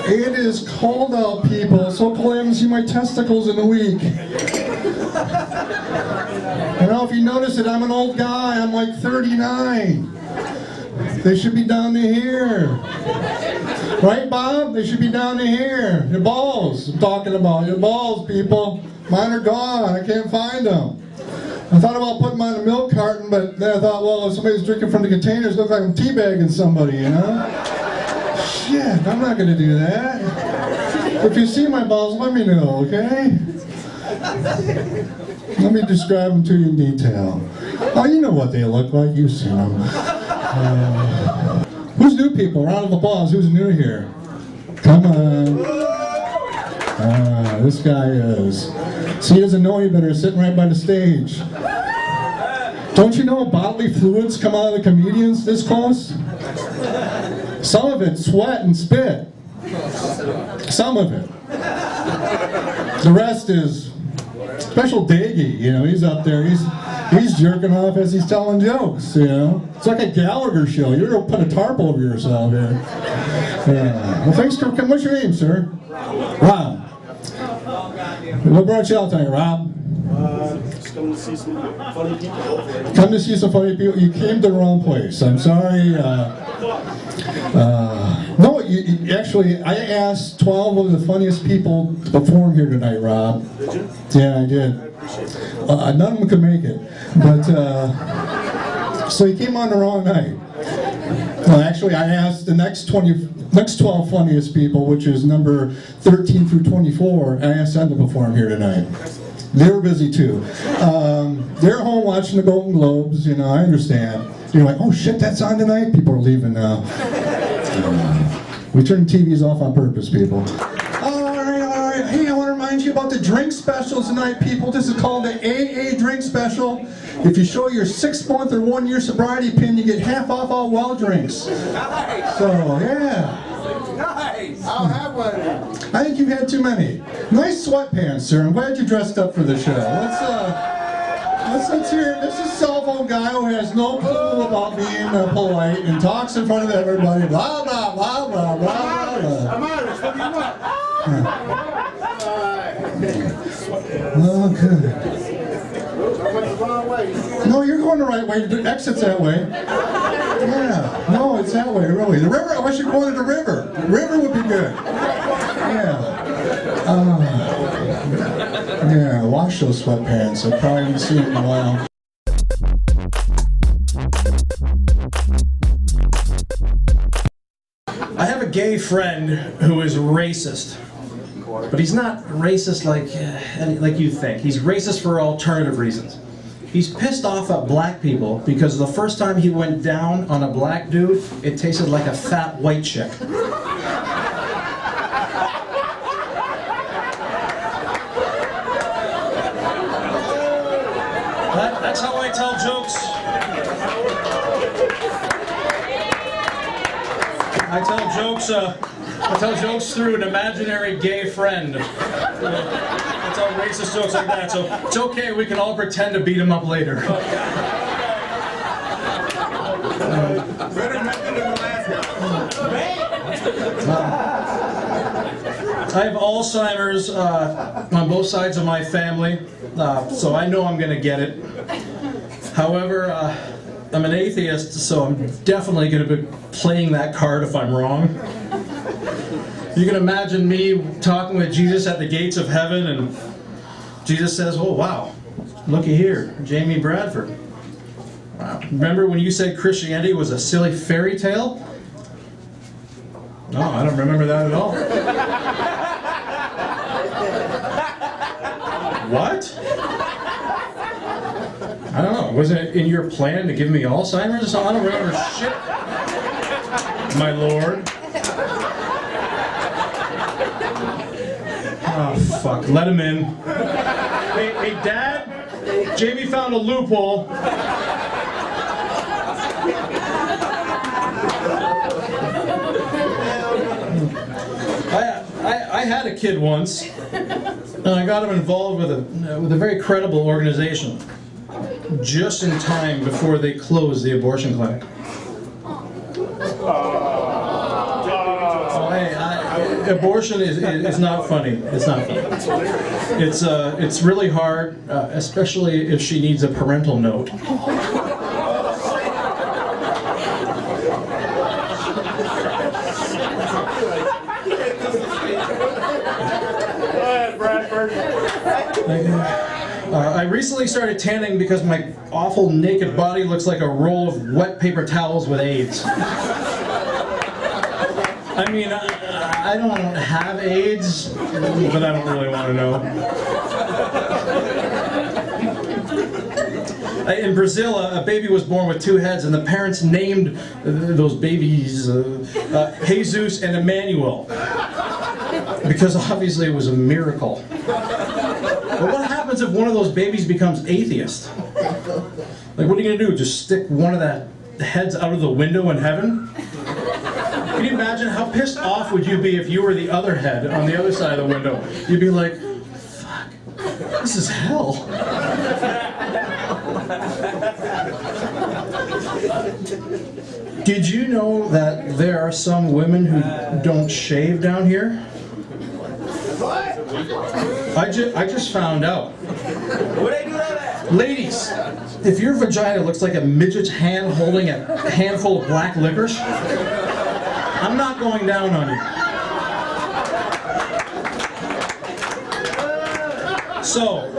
It is cold out, people. So cold I haven't seen my testicles in a week. I don't know if you notice it, I'm an old guy. I'm like 39. They should be down to here. Right, Bob? They should be down to here. Your balls, I'm talking about. Your balls, people. Mine are gone. I can't find them. I thought about putting them on a milk carton, but then I thought, well, if somebody's drinking from the containers, it looks like I'm teabagging somebody, you know? Shit, I'm not going to do that. If you see my balls, let me know, okay? Let me describe them to you in detail. Oh, you know what they look like. You've seen them. Who's new, people? Round of applause. Who's new here? Come on. This guy is. See, he doesn't know you better, sitting right by the stage. Don't you know bodily fluids come out of the comedians this close? Some of it, sweat and spit. Some of it. The rest is Special Daggy, you know, he's up there, he's jerking off as he's telling jokes, you know. It's like a Gallagher show. You're going to put a tarp over yourself here. Yeah. Well, thanks for coming. What's your name, sir? Rob. What brought you out tonight, Rob? Just come to see some funny people. Come to see some funny people. You came to the wrong place. I'm sorry. No, actually, I asked 12 of the funniest people to perform here tonight, Rob. Did you? Yeah, I did. I appreciate that. None of them could make it. But, so you came on the wrong night. Well, actually, I asked the next 12 funniest people, which is number 13 through 24, I asked them to perform here tonight. They were busy too. They're home watching the Golden Globes, you know, I understand. You're like, oh shit, that's on tonight? People are leaving now. We turn TVs off on purpose, people. All right. Hey, I want to remind you about the drink specials tonight, people. This is called the AA drink special. If you show your 6-month or 1-year sobriety pin, you get half off all well drinks. Nice. So, yeah. Nice. I'll have one of them. I think you've had too many. Nice sweatpants, sir. I'm glad you dressed up for the show. Let's hear it. This is a cell phone guy who has no clue about being polite and talks in front of everybody. Blah, blah, blah, blah, blah, blah. I'm Irish. What do you want? Oh, good. I went the wrong way. No, you're going the right way. The exit's that way. Yeah. No, it's that way, really. The river, I wish you'd go to the river. The river would be good. Yeah. Yeah, wash those sweatpants. I probably haven't seen it in a while. I have a gay friend who is racist, but he's not racist like you think. He's racist for alternative reasons. He's pissed off at black people because the first time he went down on a black dude, it tasted like a fat white chick. That's how I tell jokes. I tell jokes through an imaginary gay friend. I tell racist jokes like that, so it's okay, we can all pretend to beat him up later. Better method than the last guy. I have Alzheimer's on both sides of my family, so I know I'm going to get it. However, I'm an atheist, so I'm definitely going to be playing that card if I'm wrong. You can imagine me talking with Jesus at the gates of heaven, and Jesus says, oh wow, looky here, Jamie Bradford. Wow. Remember when you said Christianity was a silly fairy tale? No, I don't remember that at all. What? I don't know. Was it in your plan to give me Alzheimer's or something? I don't remember shit. My lord. Oh, fuck. Let him in. Hey, Dad? Jamie found a loophole. I had a kid once, and I got him involved with a very credible organization, just in time before they closed the abortion clinic. Abortion is not funny. It's not funny. It's really hard, especially if she needs a parental note. I recently started tanning because my awful naked body looks like a roll of wet paper towels with AIDS. I mean, I don't have AIDS, but I don't really want to know. In Brazil, a baby was born with two heads, and the parents named those babies Jesus and Emmanuel, because obviously it was a miracle. But what happens if one of those babies becomes atheist? Like, what are you going to do? Just stick one of the heads out of the window in heaven? Can you imagine how pissed off would you be if you were the other head on the other side of the window? You'd be like, fuck, this is hell. Did you know that there are some women who don't shave down here? I just found out. Where they do that at? Ladies, if your vagina looks like a midget's hand holding a handful of black licorice, I'm not going down on you. So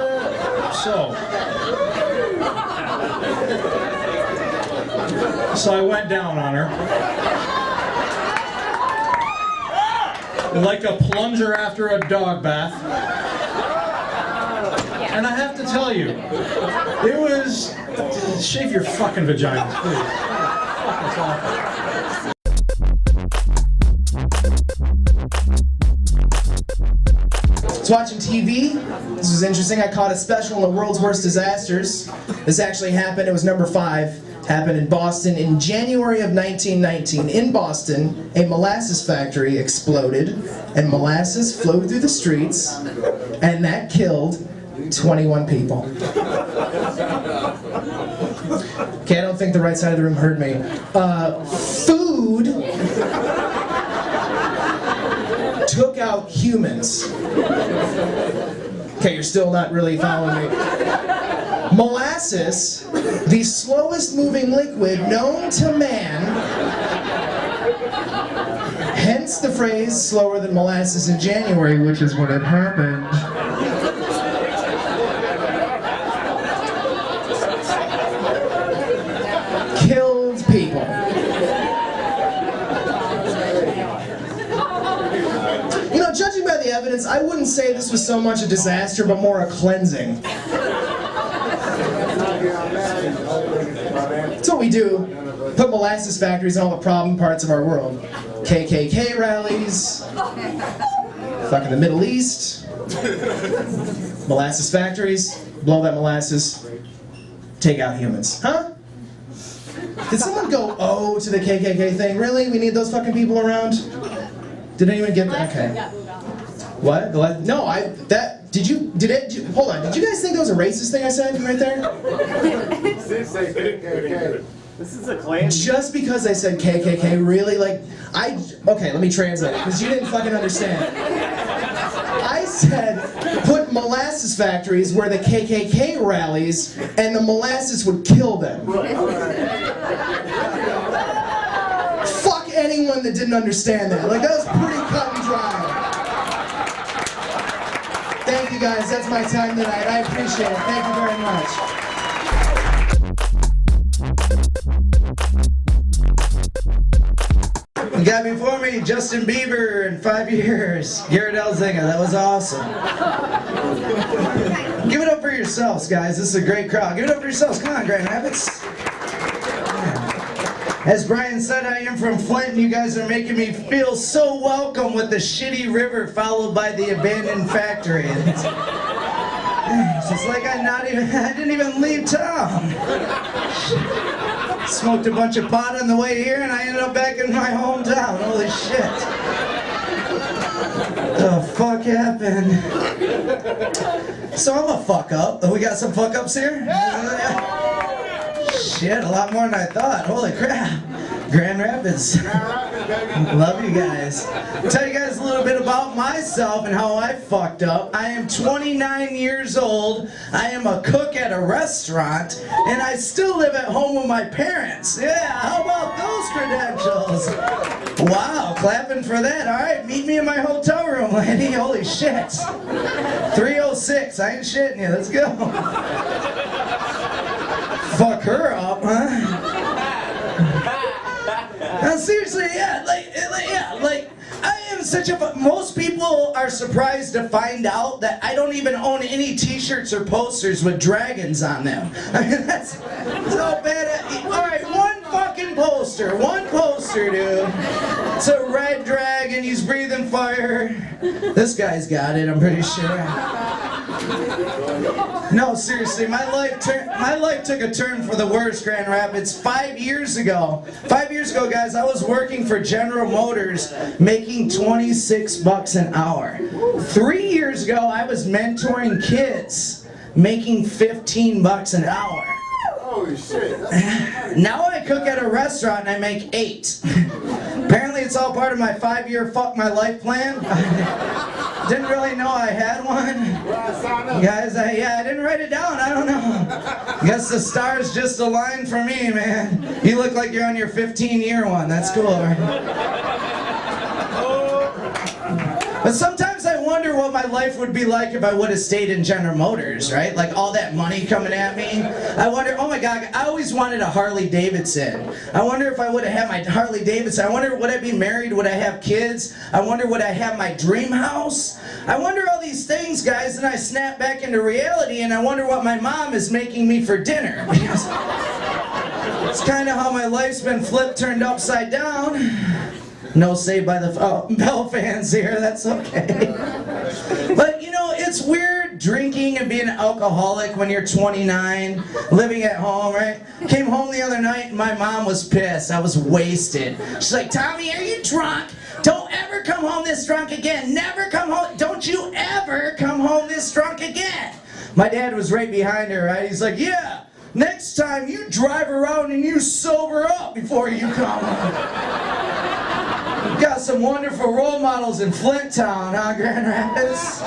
I went down on her like a plunger after a dog bath. And I have to tell you, it was, shave your fucking vaginas, please. Fuck, that's awful. I was watching TV. This was interesting. I caught a special on the world's worst disasters. This actually happened. It was number 5. Happened in Boston in January of 1919. In Boston, a molasses factory exploded, and molasses flowed through the streets, and that killed 21 people. Okay, I don't think the right side of the room heard me. Food took out humans. Okay, you're still not really following me. Molasses, the slowest moving liquid known to man, hence the phrase slower than molasses in January, which is what had happened. Killed people. You know, judging by the evidence, I wouldn't say this was so much a disaster, but more a cleansing. That's what we do. Put molasses factories in all the problem parts of our world. KKK rallies, fucking the Middle East, molasses factories, blow that molasses, take out humans. Huh? Did someone go, oh, to the KKK thing? Really? We need those fucking people around? Did anyone get that? Okay. What? No, hold on, did you guys think that was a racist thing I said right there? This is a Klan. Just because I said KKK, really? Okay, let me translate it, because you didn't fucking understand. I said, put molasses factories where the KKK rallies, and the molasses would kill them. Fuck anyone that didn't understand that. That was pretty cut and dry. Thank you guys, that's my time tonight. I appreciate it. Thank you very much. You got before me Justin Bieber in 5 years. Garrett Elzinga, that was awesome. Give it up for yourselves, guys. This is a great crowd. Give it up for yourselves. Come on, Grand Rapids. As Brian said, I am from Flint, and you guys are making me feel so welcome with the shitty river followed by the abandoned factory. It's like I didn't even leave town. Smoked a bunch of pot on the way here, and I ended up back in my hometown. Holy shit. Oh, fuck happened? So I'm a fuck up. We got some fuck ups here? Shit, a lot more than I thought. Holy crap. Grand Rapids. Love you guys. I'll tell you guys a little bit about myself and how I fucked up. I am 29 years old. I am a cook at a restaurant, and I still live at home with my parents. Yeah, how about those credentials? Wow, clapping for that. All right, meet me in my hotel room, lady. Holy shit. 306. I ain't shitting you. Let's go. Fuck her up, huh? No, seriously, yeah, like, I am such a, most people are surprised to find out that I don't even own any t-shirts or posters with dragons on them. I mean, that's so bad. Alright, one poster, dude. It's a red dragon, he's breathing fire. This guy's got it, I'm pretty sure. No, seriously, my life took a turn for the worse, Grand Rapids. 5 years ago, guys, I was working for General Motors, making $26 an hour. 3 years ago, I was mentoring kids, making $15 an hour. Holy shit. Now I cook at a restaurant and I make $8. Apparently it's all part of my 5-year fuck my life plan. Didn't really know I had one. Guys, I didn't write it down, I don't know. Guess the stars just aligned for me, man. You look like you're on your 15-year one, that's cool, right? But sometimes I wonder what my life would be like if I would have stayed in General Motors, right? Like all that money coming at me. I wonder, oh my God, I always wanted a Harley Davidson. I wonder if I would have had my Harley Davidson. I wonder, would I be married? Would I have kids? I wonder, would I have my dream house? I wonder all these things, guys, and I snap back into reality and I wonder what my mom is making me for dinner. Because it's kind of how my life's been flipped, turned upside down. No Saved by the Bell fans here, that's okay. But you know, it's weird drinking and being an alcoholic when you're 29, living at home, right? Came home the other night and my mom was pissed. I was wasted. She's like, Tommy, are you drunk? Don't ever come home this drunk again. Never come home. Don't you ever come home this drunk again. My dad was right behind her, right? He's like, yeah, next time you drive around and you sober up before you come home. We've got some wonderful role models in Flint Town, huh, Grand Rapids?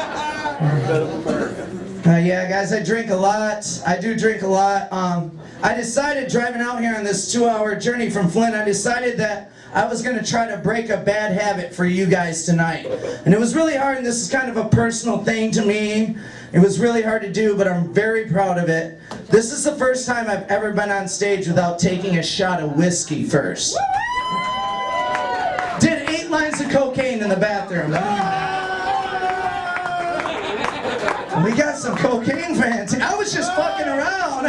Yeah, guys, I drink a lot. I do drink a lot. I decided driving out here on this 2-hour journey from Flint, I decided that I was going to try to break a bad habit for you guys tonight. And it was really hard, and this is kind of a personal thing to me. It was really hard to do, but I'm very proud of it. This is the first time I've ever been on stage without taking a shot of whiskey first. Did 8 lines of cocaine in the bathroom. We got some cocaine fans. I was just fucking around.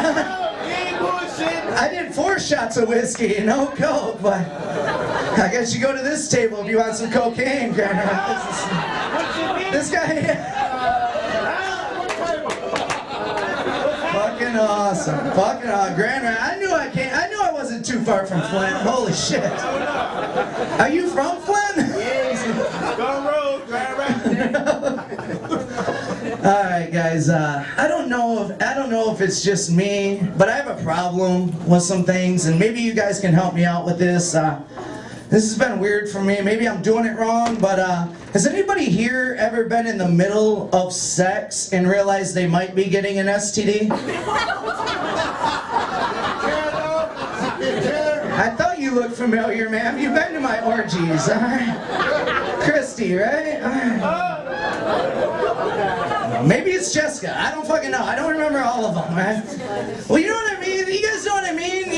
I did 4 shots of whiskey, no coke, but I guess you go to this table if you want some cocaine, Grandma. This guy. Fucking awesome. Fucking awesome. Grandma, I knew I wasn't too far from Flint. Holy shit. Are you from Flint? Yes. Go road, Grandma. All right, guys. I don't know if it's just me, but I have a problem with some things, and maybe you guys can help me out with this. This has been weird for me. Maybe I'm doing it wrong, but has anybody here ever been in the middle of sex and realized they might be getting an STD? I thought you looked familiar, ma'am. You've been to my orgies, all right? Christy, right? Maybe it's Jessica. I don't fucking know. I don't remember all of them, right? Well, you know what I mean? You guys know what I mean?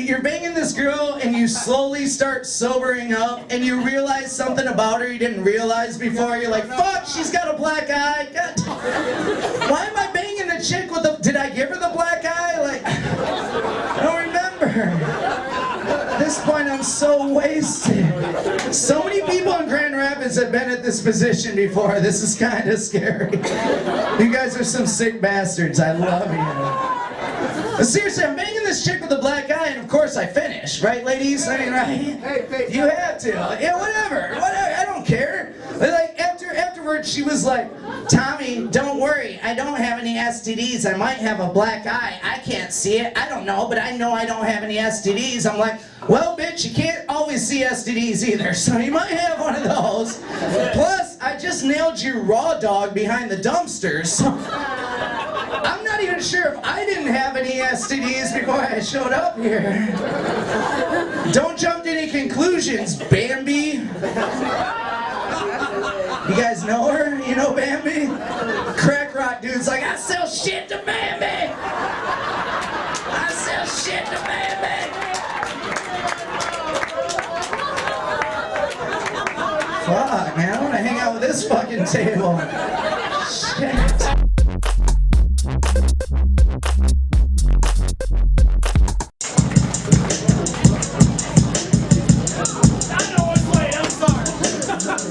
You're banging this girl and you slowly start sobering up and you realize something about her you didn't realize before. You're like, fuck, she's got a black eye. God. Why am I banging a chick with a... Did I give her the black eye? Like, I don't remember. At this point, I'm so wasted. So many people in Grand Rapids have been at this position before. This is kind of scary. You guys are some sick bastards. I love you. But seriously, I'm banging this chick with a black eye, and of course I finish, right, ladies? I mean, right? You have to. Yeah, whatever. I don't care. Like, afterwards, she was like, Tommy, don't worry. I don't have any STDs. I might have a black eye. I can't see it. I don't know, but I know I don't have any STDs. I'm like, well, bitch, you can't always see STDs either, so you might have one of those. Plus, I just nailed you raw dog behind the dumpsters. So I'm not even sure if I didn't have any STDs before I showed up here. Don't jump to any conclusions, Bambi. You guys know her? You know Bambi? Crack rock dude's like, I sell shit to Bambi! I sell shit to Bambi! Fuck, man, I wanna hang out with this fucking table. Shit.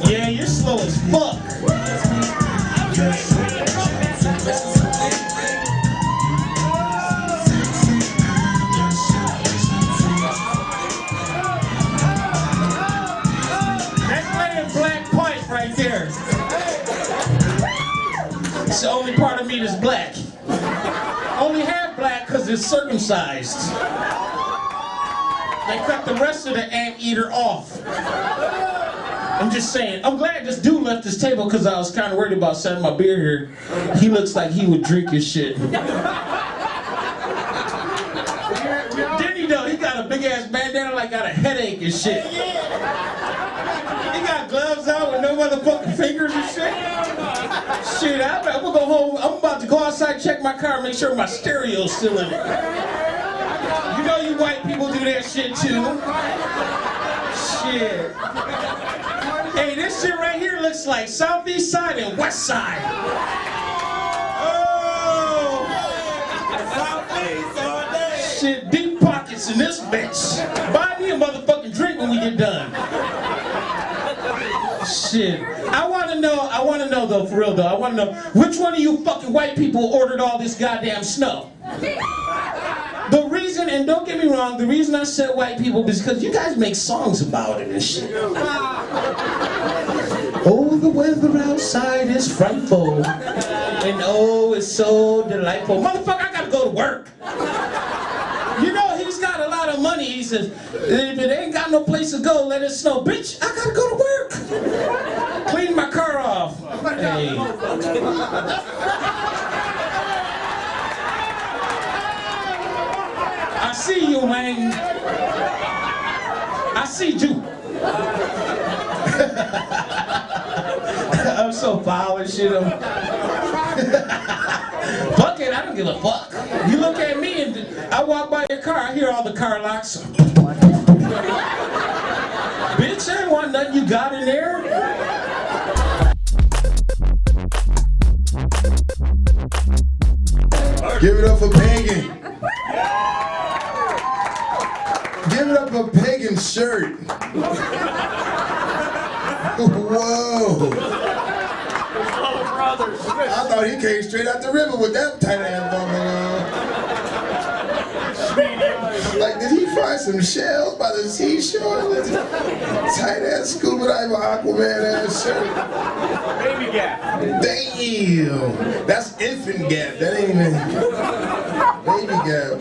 Yeah, you're slow as fuck. That's laying black pipe right there. It's the only part of me that's black. Only half black because it's circumcised. They cut the rest of the anteater off. I'm just saying, I'm glad this dude left this table because I was kind of worried about setting my beer here. He looks like he would drink his shit. Didn't he though? He got a big ass bandana like got a headache and shit. He got gloves on with no motherfucking fingers and shit. Shit, I'm gonna go home. I'm about to go outside, check my car, make sure my stereo's still in it. You know you white people do that shit too. Shit. Hey, this shit right here looks like Southeast Side and West Side. Oh! Southeast all day. Shit, deep pockets in this bitch. Buy me a motherfucking drink when we get done. Shit. I wanna know though, for real though, I wanna know which one of you fucking white people ordered all this goddamn snow? The reason, and don't get me wrong, the reason I said white people is because you guys make songs about it and shit. Oh, the weather outside is frightful. And oh, it's so delightful. Motherfucker, I gotta go to work. You know, he's got a lot of money. He says, if it ain't got no place to go, let it snow. Bitch, I gotta go to work. Clean my car off. Hey. I see you, man. I see you. I'm so foul and shit. Fuck it, I don't give a fuck. You look at me and I walk by your car, I hear all the car locks. Bitch, I ain't want nothing you got in there. Give it up for Pagan. Give it up for Pagan's shirt. Whoa. I thought he came straight out the river with that tight ass woman on. Like, did he find some shells by the seashore? Tight ass scuba diver Aquaman ass shirt. Baby gap. Damn. That's infant gap. That ain't even baby gap.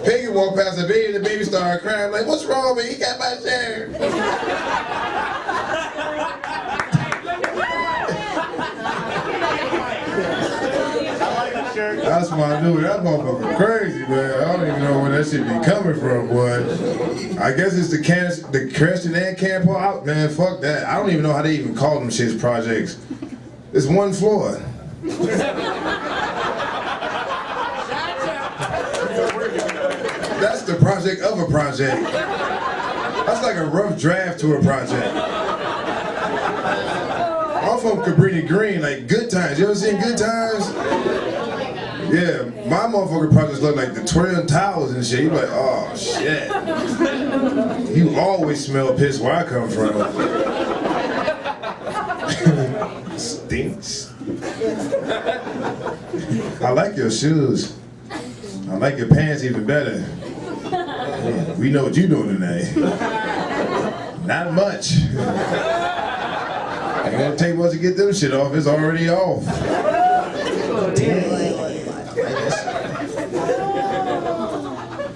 Pagan walked past the baby, the baby started crying, like, what's wrong, man? He got my shirt. That's my dude. That motherfucker crazy, man. I don't even know where that shit be coming from, boy. I guess it's the Creston and Campo out, man. Fuck that. I don't even know how they even call them shits projects. It's one floor. That's the project of a project. That's like a rough draft to a project. I'm from Cabrini Green, like Good Times. You ever seen Good Times? Yeah, my motherfucking projects look like the Twin Towers and shit. You like, oh shit. You always smell piss where I come from. Stinks. I like your shoes. I like your pants even better. We know what you're doing tonight. Not much. Ain't gonna take much to get them shit off. It's already off.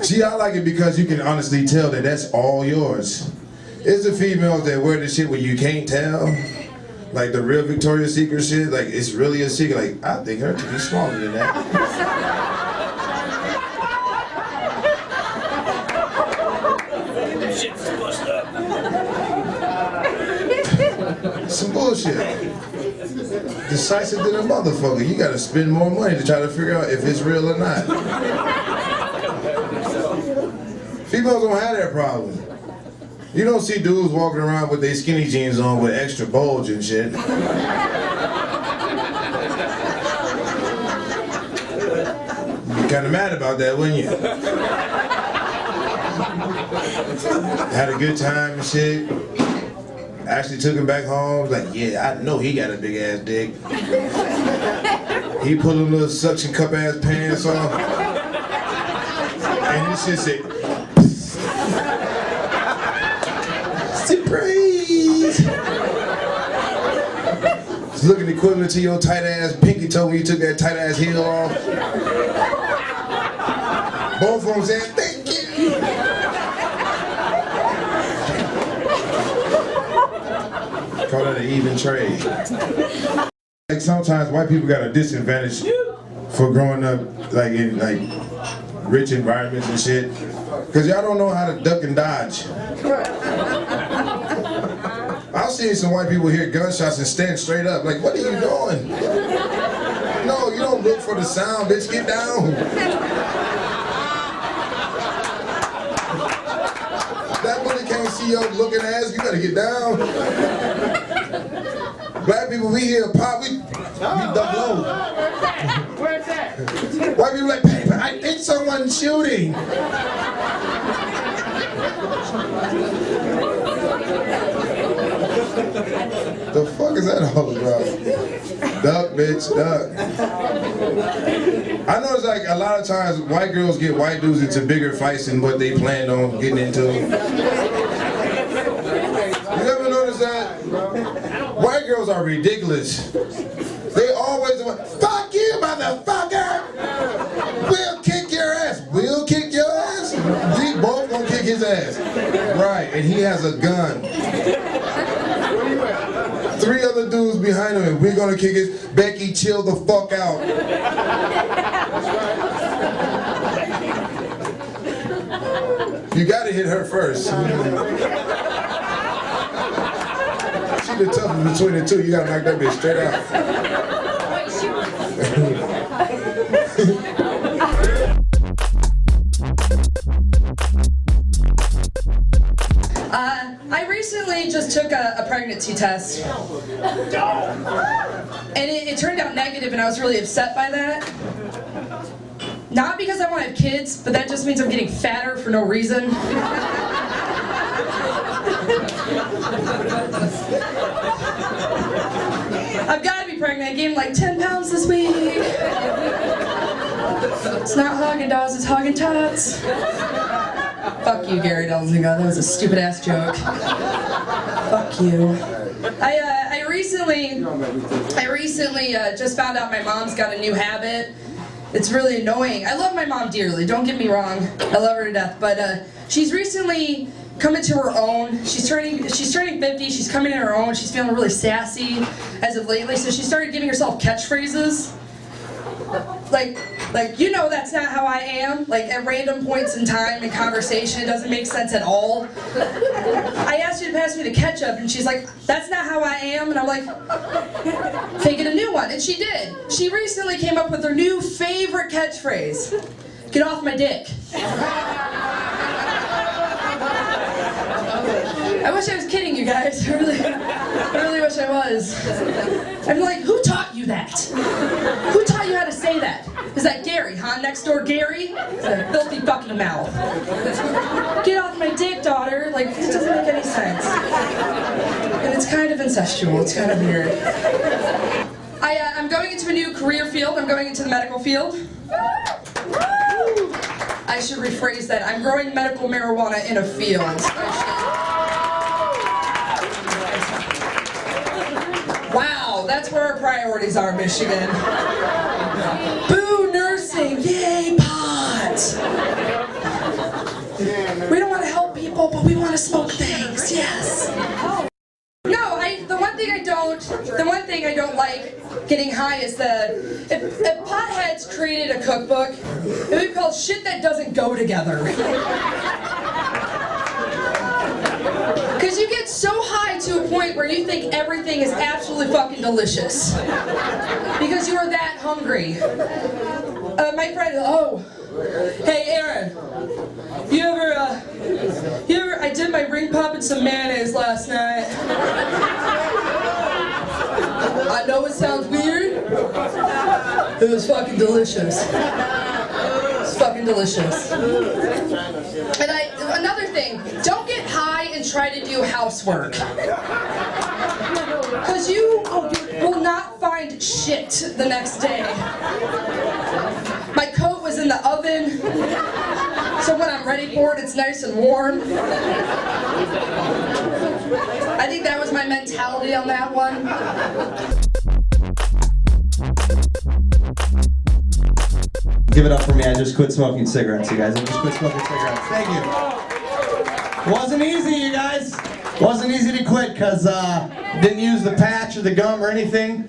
See, I like it because you can honestly tell that that's all yours. It's the females that wear the shit where you can't tell. Like the real Victoria's Secret shit, like it's really a secret. Like, I think her to be smaller than that. Shit's bust up. Some bullshit. Decisive than a motherfucker. You gotta spend more money to try to figure out if it's real or not. Females don't have that problem. You don't see dudes walking around with their skinny jeans on with extra bulge and shit. You'd be kinda mad about that, wouldn't you? Had a good time and shit. Actually took him back home. Like, yeah, I know he got a big ass dick. He put them little suction cup ass pants on. And this shit said, surprise! It's looking equivalent to your tight ass pinky toe when you took that tight ass heel off. Both of them saying, thank you. Call that an even trade. Like sometimes white people got a disadvantage for growing up like in like rich environments and shit. Cause y'all don't know how to duck and dodge. I've seen some white people hear gunshots and stand straight up. Like, what are you doing? No, you don't look for the sound, bitch, get down. That bully can't see your looking ass, you better get down. Black people, we hear pop, we duck low. Where's that? White people like, hey, I think someone's shooting. The fuck is that all about? Duck, bitch, duck. I know it's like a lot of times white girls get white dudes into bigger fights than what they planned on getting into. You ever notice that? White girls are ridiculous. They always want, fuck you, motherfucker! We'll kick your ass. We'll kick your ass? We both gonna kick his ass. Right, and he has a gun. 3 other dudes behind him, and we're gonna kick his. Becky, chill the fuck out. You gotta hit her first. She the toughest between the two. You gotta knock that bitch straight out. I recently just took a pregnancy test, and it turned out negative, and I was really upset by that. Not because I want to have kids, but that just means I'm getting fatter for no reason. I've got to be pregnant. I gained like 10 pounds this week. It's not Haagen-Dazs, it's Haagen-Tots. Fuck you, Gary Delzinga. That was a stupid ass joke. Fuck you. I recently just found out my mom's got a new habit. It's really annoying. I love my mom dearly, don't get me wrong. I love her to death, but she's recently come into her own. She's turning 50, she's coming in her own, she's feeling really sassy as of lately, so she started giving herself catchphrases. Like, you know that's not how I am. Like, at random points in time in conversation, it doesn't make sense at all. I asked her to pass me the ketchup, and she's like, that's not how I am. And I'm like, taking a new one. And she did. She recently came up with her new favorite catchphrase. Get off my dick. I wish I was kidding you guys. I really wish I was. I'm like, who taught you that? Who taught you how to say that? Is that Gary, huh? Next door Gary? That filthy fucking mouth. Get off my dick, daughter. Like, it doesn't make any sense. And it's kind of incestual. It's kind of weird. I'm going into a new career field. I'm going into the medical field. I should rephrase that. I'm growing medical marijuana in a field. go. That's where our priorities are, Michigan. Boo, nursing. Yay, pot. We don't want to help people, but we want to smoke things. Yes. No, the one thing I don't like getting high is if potheads created a cookbook, it would be called Shit That Doesn't Go Together. Because you get so high to a point where you think everything is absolutely fucking delicious. Because you are that hungry. My friend, hey Aaron, I did my ring pop and some mayonnaise last night. I know it sounds weird. It was fucking delicious. It's fucking delicious. And another thing, don't get high and try to do housework. Because you will not find shit the next day. My coat was in the oven, so when I'm ready for it, it's nice and warm. I think that was my mentality on that one. Give it up for me, I just quit smoking cigarettes, you guys. I just quit smoking cigarettes. Thank you. Wasn't easy, you guys. Wasn't easy to quit because didn't use the patch or the gum or anything.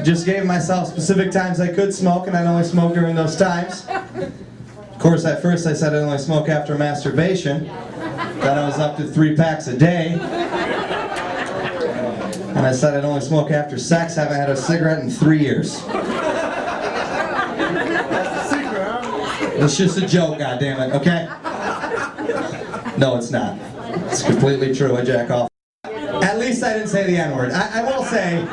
Just gave myself specific times I could smoke, and I'd only smoke during those times. Of course, at first I said I'd only smoke after masturbation. Then I was up to 3 packs a day. And I said I'd only smoke after sex. I haven't had a cigarette in 3 years. It's just a joke, goddammit, okay? No, it's not. It's completely true, I jack off. At least I didn't say the N-word. I will say,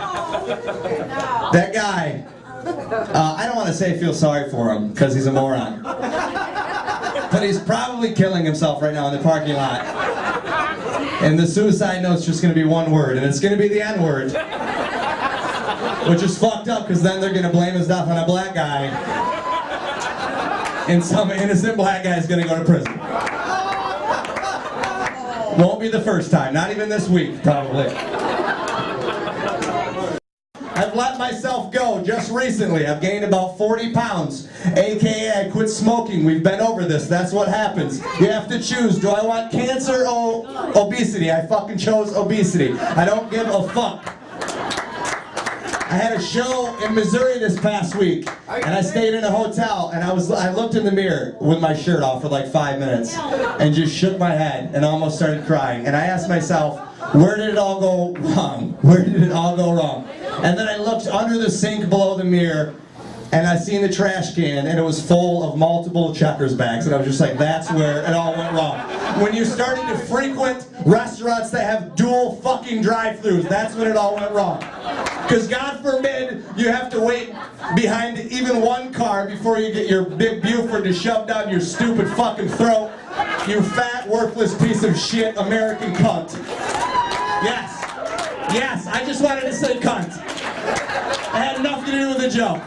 that guy, I don't want to say feel sorry for him, because he's a moron. But he's probably killing himself right now in the parking lot. And the suicide note's just going to be one word, and it's going to be the N-word. Which is fucked up, because then they're going to blame his death on a black guy. And some innocent black guy is going to go to prison. Won't be the first time, not even this week, probably. I've let myself go just recently. I've gained about 40 pounds, aka I quit smoking. We've been over this, that's what happens. You have to choose, do I want cancer or obesity? I fucking chose obesity. I don't give a fuck. I had a show in Missouri this past week, and I stayed in a hotel, and I looked in the mirror with my shirt off for like 5 minutes, and just shook my head, and almost started crying. And I asked myself, where did it all go wrong? Where did it all go wrong? And then I looked under the sink below the mirror, and I seen the trash can, and it was full of multiple Checkers bags, and I was just like, that's where it all went wrong. When you're starting to frequent restaurants that have dual fucking drive-thrus, that's when it all went wrong. Because God forbid you have to wait behind even one car before you get your big Buford to shove down your stupid fucking throat, you fat, worthless piece of shit American cunt. Yes, I just wanted to say cunt. It had nothing to do with the joke.